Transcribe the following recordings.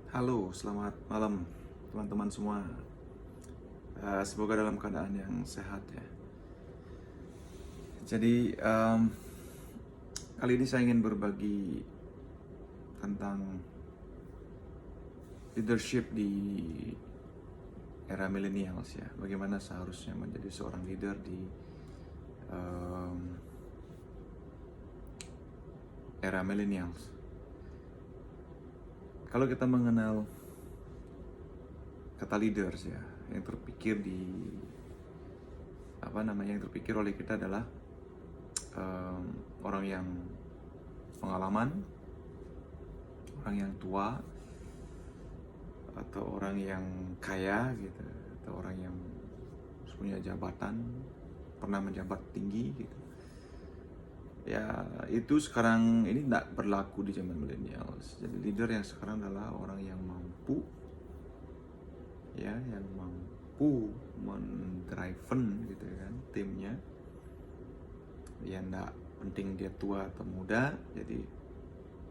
Halo, selamat malam teman-teman semua. Semoga dalam keadaan yang sehat ya. Jadi kali ini saya ingin berbagi tentang leadership di era millennials ya. Bagaimana seharusnya menjadi seorang leader di um, era millennials. Kalau kita mengenal kata leaders ya, yang terpikir yang terpikir oleh kita adalah orang yang pengalaman, orang yang tua, atau orang yang kaya gitu, atau orang yang punya jabatan, pernah menjabat tinggi gitu. Ya itu sekarang ini tidak berlaku di zaman millennials. Jadi leader yang sekarang adalah orang yang mampu, ya, yang mampu mendriven gitu kan timnya. Ya tidak penting dia tua atau muda, jadi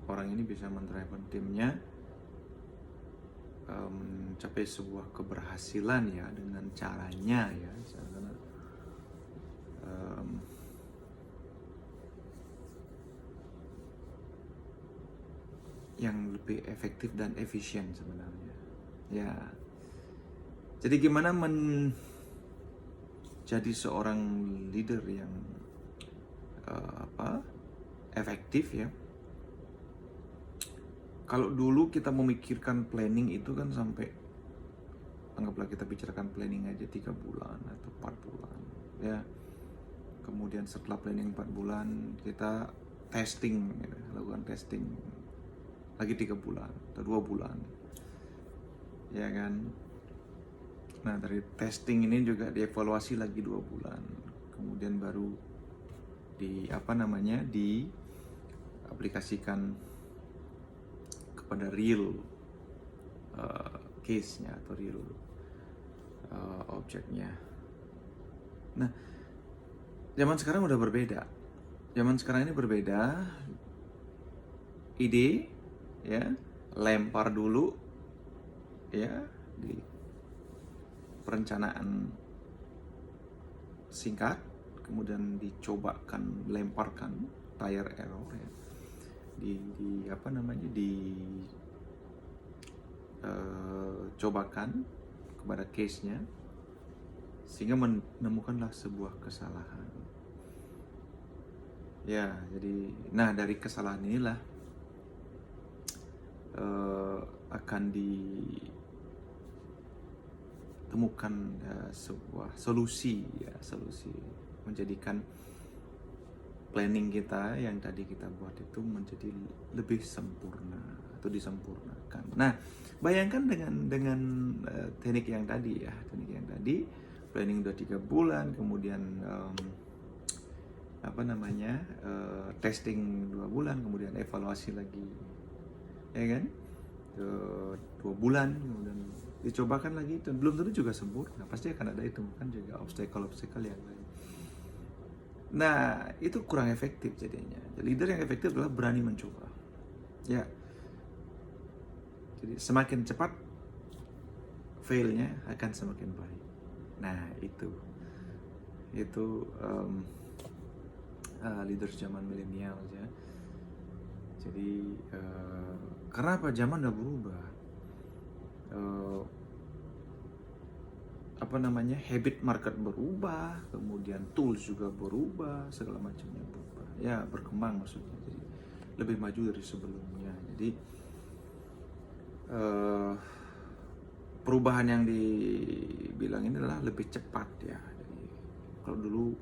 orang ini bisa mendriven timnya mencapai sebuah keberhasilan ya dengan caranya ya, karena yang lebih efektif dan efisien sebenarnya ya. Jadi gimana menjadi seorang leader yang efektif ya. Kalau dulu kita memikirkan planning itu kan sampai, anggaplah kita bicarakan planning aja 3 bulan atau 4 bulan ya. Kemudian setelah planning 4 bulan kita testing gitu, lakukan testing lagi 3 bulan atau 2 bulan ya kan. Nah dari testing ini juga dievaluasi lagi 2 bulan, kemudian baru diaplikasikan pada real case-nya atau real objeknya. Nah, zaman sekarang udah berbeda. Zaman sekarang ini berbeda. Ide ya, lempar dulu ya di perencanaan singkat, kemudian dicobakan, lemparkan, trial error ya. Cobakan kepada case-nya sehingga menemukanlah sebuah kesalahan. Ya, jadi dari kesalahan inilah akan ditemukan sebuah solusi menjadikan planning kita yang tadi kita buat itu menjadi lebih sempurna atau disempurnakan. Nah, bayangkan dengan teknik yang tadi planning udah 3 bulan, kemudian testing 2 bulan, kemudian evaluasi lagi ya kan, 2 bulan, kemudian dicobakan lagi. Itu belum tentu juga sempurna, pasti akan ada itu kan juga obstacle yang lain. Nah, itu kurang efektif jadinya. Leader yang efektif adalah berani mencoba. Ya. Jadi semakin cepat failnya akan semakin baik. Nah, itu leader zaman milenial ya. Jadi karena apa? Zaman udah berubah. Habit market berubah, kemudian tools juga berubah, segala macamnya berubah. Ya, berkembang maksudnya. Jadi lebih maju dari sebelumnya. Jadi perubahan yang dibilang ini adalah lebih cepat ya. Jadi kalau dulu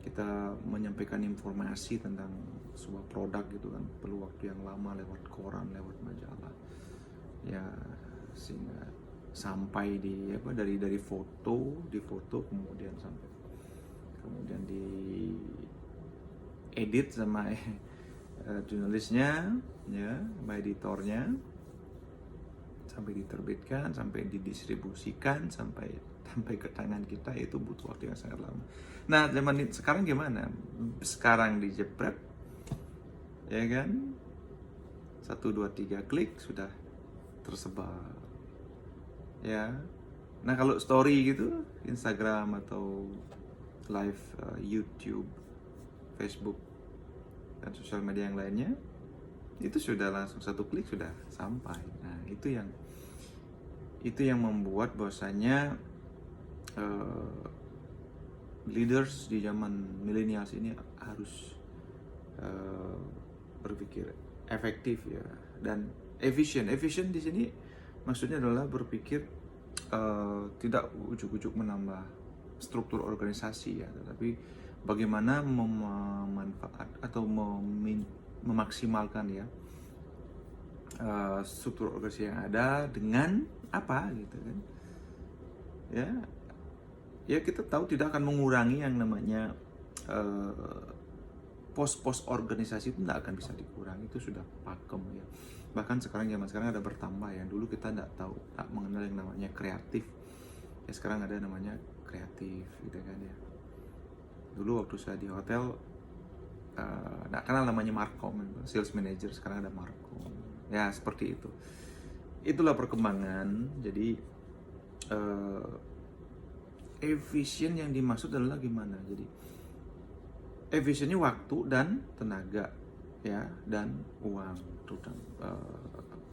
kita menyampaikan informasi tentang sebuah produk gitu kan perlu waktu yang lama lewat koran, lewat majalah. Ya, sehingga sampai dari foto kemudian di edit sama jurnalisnya ya, sama editornya, sampai diterbitkan, sampai didistribusikan, sampai ke tangan kita, itu butuh waktu yang sangat lama. Nah, zaman sekarang gimana? Sekarang dijepret ya kan, 1, 2, 3 klik sudah tersebar. Ya. Nah, kalau story gitu, Instagram atau live YouTube, Facebook dan sosial media yang lainnya, itu sudah langsung satu klik sudah sampai. Nah, itu yang membuat bahwasanya leaders di zaman millennials ini harus berpikir efektif ya dan efisien. Efisien di sini maksudnya adalah berpikir tidak ujuk-ujuk menambah struktur organisasi ya, tetapi bagaimana memanfaat atau memaksimalkan ya struktur organisasi yang ada dengan apa gitu kan. Ya kita tahu tidak akan mengurangi yang namanya pos-pos organisasi itu tidak akan bisa dikurangi, itu sudah pakem ya. Bahkan zaman sekarang ada bertambah ya. Dulu kita tidak mengenal yang namanya kreatif. Ya sekarang ada namanya kreatif gitu kan ya. Dulu waktu saya di hotel nggak kenal namanya markom, sales manager, sekarang ada markom. Ya seperti itu. Itulah perkembangan. Jadi efisien yang dimaksud adalah gimana? Jadi efisiennya waktu dan tenaga ya, dan uang, terutama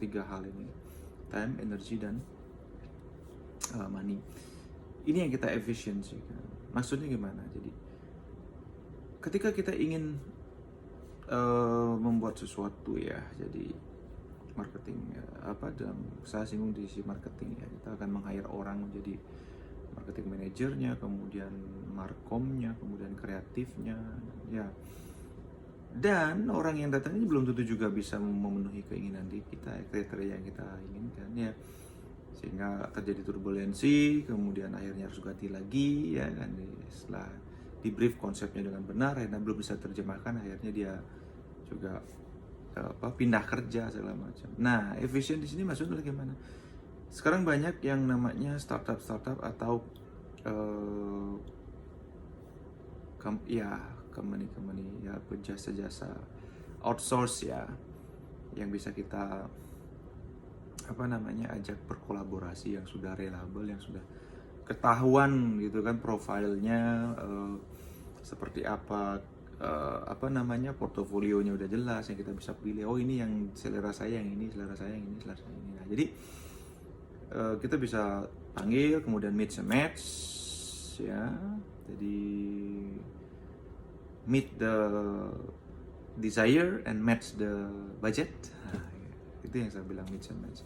tiga hal ini, time, energy, dan money. Ini yang kita efisiensi kan. Maksudnya gimana? Jadi ketika kita ingin membuat sesuatu ya, jadi marketing ya, saya singgung di sisi marketing ya, kita akan meng-hire orang menjadi marketing manajernya, kemudian markomnya, kemudian kreatifnya ya. Dan orang yang datang ini belum tentu juga bisa memenuhi keinginan kita, kriteria yang kita inginkan ya. Sehingga terjadi turbulensi, kemudian akhirnya harus ganti lagi ya kan. Setelah di brief konsepnya dengan benar, akhirnya belum bisa terjemahkan, akhirnya dia juga pindah kerja segala macam. Nah, efisien di sini maksudnya gimana? Sekarang banyak yang namanya startup atau company ya, jasa-jasa outsource ya, yang bisa kita ajak berkolaborasi, yang sudah reliable, yang sudah ketahuan gitu kan profilnya seperti apa, portofolionya udah jelas, yang kita bisa pilih, oh ini yang selera saya, yang ini selera saya, yang ini selera saya ini. Nah, jadi kita bisa panggil, kemudian match ya. Jadi meet the desire and match the budget. Nah, itu yang saya bilang match and match.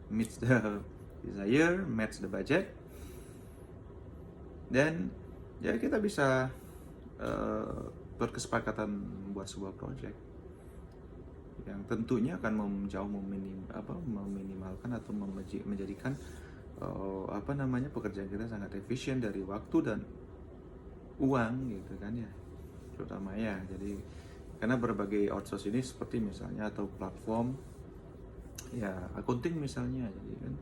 Meet the desire, match the budget. Dan ya kita bisa berkesepakatan membuat sebuah project yang tentunya akan meminimalkan atau menjadikan pekerjaan kita sangat efisien dari waktu dan uang gitu kan ya, terutama ya. Jadi karena berbagai outsource ini seperti misalnya atau platform ya accounting misalnya, jadi kan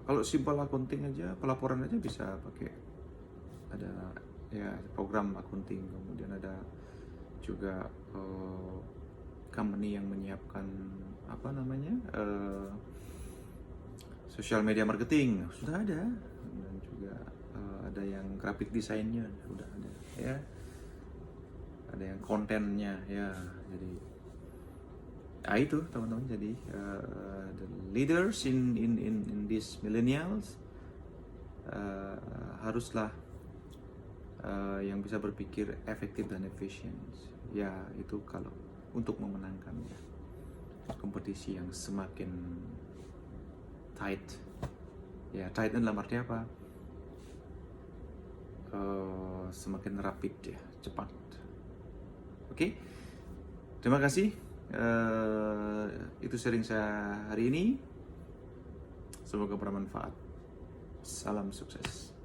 kalau simple accounting aja, pelaporan aja bisa pakai ada ya program accounting, kemudian ada juga company yang menyiapkan social media marketing sudah ada, dan juga ada yang graphic design-nya sudah ada ya, ada yang kontennya ya. Jadi itu teman-teman, jadi the leaders in these millennials haruslah yang bisa berpikir efektif dan efisien ya, itu kalau untuk memenangkan ya kompetisi yang semakin tight ya. Tight dalam arti apa? Semakin rapid ya, cepat. Oke, terima kasih. Itu sharing saya hari ini, semoga bermanfaat. Salam sukses.